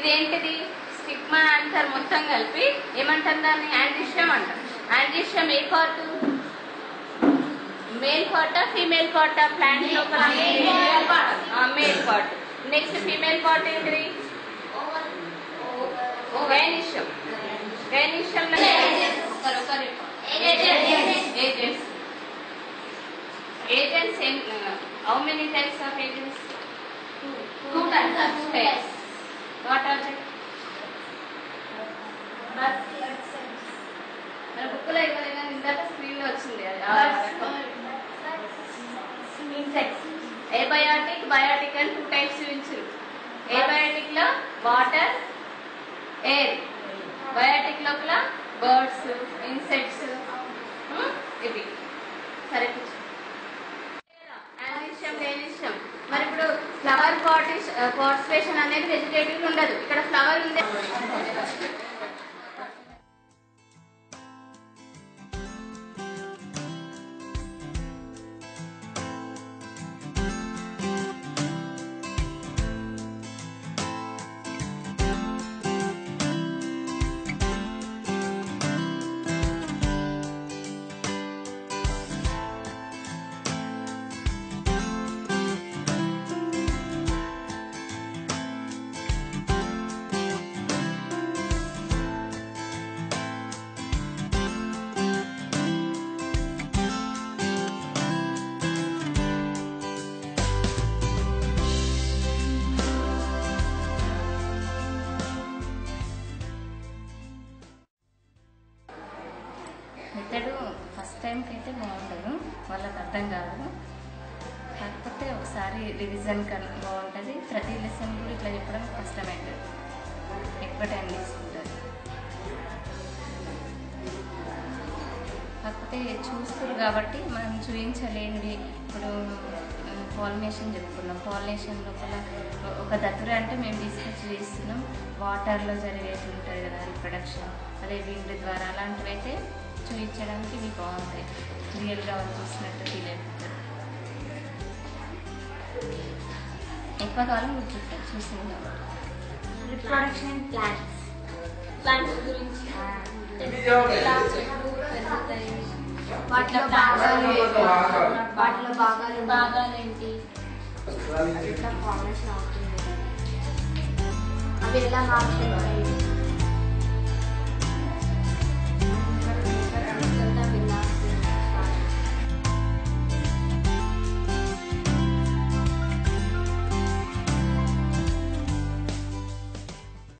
ఇదేంటిది స్టిగ్మా అంటారు మొత్తం కలిపి ఏమంటారు దాన్ని యాంటీషియం అంటారు. యాంటీషియం ఏ పార్ట్ మేల్ పార్టా ఫీమేల్ పార్టా ప్లాంట్ లోపల male part. Next female part ఏంటిది gynoecium. Gynoecium agents in how many types of agents? Two types. What are they? మన బుక్ లో ఇవ్వలేదా ఇందాక స్క్రీన్ లో వచ్చింది ఏబయాటిక్ బయాటిక్ అని 2 టైప్స్ చూపించారు. ఏబయాటిక్ లో వాటర్ ఎయిర్, బయాటిక్ లోపల బర్డ్స్ ఇన్సెక్ట్స్ ఇవి. సరే మరి ఇప్పుడు ఫ్లవర్ పార్టిసిపేషన్ అనేది వెజిటేటివ్ ఉండదు. ఇక్కడ ఫ్లవర్ ఉంది. మెథడ్ ఫస్ట్ టైంకి అయితే బాగుండదు, వాళ్ళకి అర్థం కాదు. కాకపోతే ఒకసారి రివిజన్ కన్నా బాగుంటుంది. ప్రతి లెసన్ కూడా ఇట్లా చెప్పడం కష్టమవుతుంది, ఎక్కువ టైం తీసుకుంటుంది. కాకపోతే చూస్తారు కాబట్టి మనం చూపించలేనివి ఇప్పుడు పాలినేషన్ చెప్పుకున్నాం. పాలినేషన్ లోపల ఒక దత్తూర అంటే మేము తీసుకొచ్చి చేస్తున్నాం. వాటర్లో జరిగేది ఉంటుంది కదా రిప్రొడక్షన్, అదే విండ్ ద్వారా అలాంటివి అయితే చూపించడానికి ఇవి బాగుంటాయి. రియల్గా వాళ్ళు చూసినట్టు ఫీల్ అయిపోతారు. ఎక్కువ కాలం కూర్చుంటారు చూసింది కాబట్టి. రిప్రొడక్షన్ ప్లాంట్స్ గురించి వాటిలో భాగాలేంటి, ఎట్లా ఫార్మేషన్ అవుతుంది, అవి ఎలా మార్చుకుంటాయి.